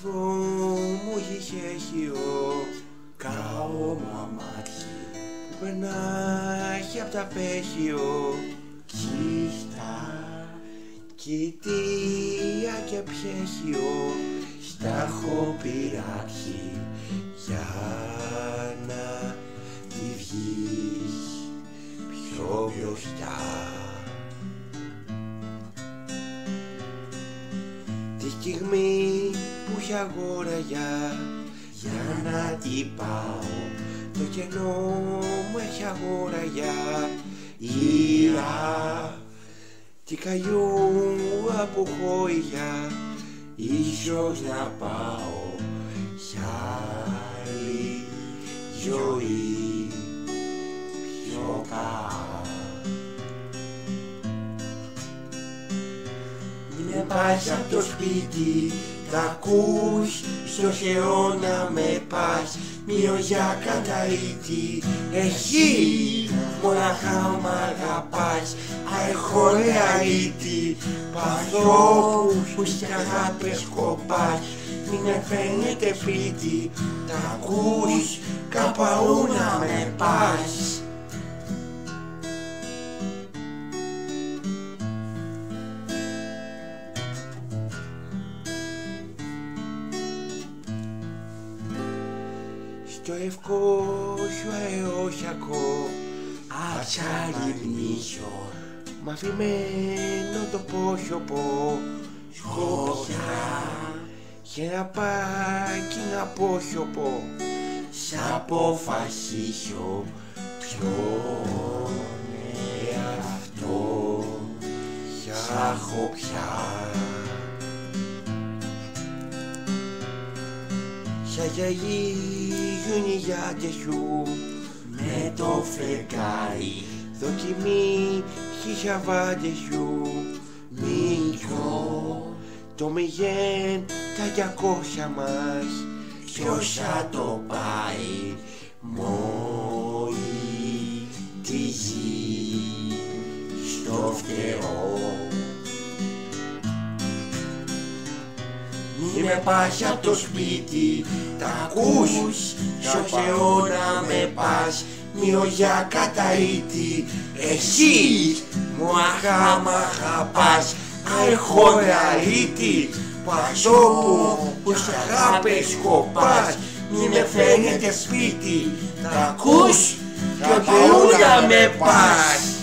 Κύβο μου γηχέχιο, καώ μου αμάξι που περνάει απ' τα πέχιο. Κίστα, κοιτία και πιέχιο, στα έχω πειράξει για να τη βγεις πιο μπροστά. Τη στιγμή που έχει αγόραγια για να την πάω, το κενό μου έχει αγόραγια. Ήρα τι καιού από χώια, ίσως να πάω για άλλη ζωή πιο κάτω. Μην πας απ' το σπίτι, τα ακούς, στο αιώνα με πας, μειωγιά καταήτη. Εσύ μοναχά μ' αγαπάς, αεχόρεα ήτη, παθώ που στις αγάπες κοπάς. Μην φαίνεται σπίτι, τα ακούς, κάπου να με πας. Στο ευκό σου αεόσιακο ατσαριμνήσω, μ' αφημένο το πρόσωπο σκόπια, χεραπάκι να πόσωπο, σ' αποφασίσω ποιον εαυτό σ' έχω πια. Σαν γιαγίζουν οι γιάτες σου με το φεγγάρι, δοκιμή στις αβάντες σου. Μικρό το μηγέν τα 200 μας, ποιος θα το πάει μόλι τη ζει στο φτερό. Μη με πας απ' το σπίτι, τα ακούς, στο αιώνα με πας, μειωγιά καταήτη. Εσύ μου μ' αγαπάς, αεχόρεα ήτη, πασόπου που σ' αγάπες κοπάς. Μη με φαίνεται σπίτι, τα ακούς, κάπου να με πας.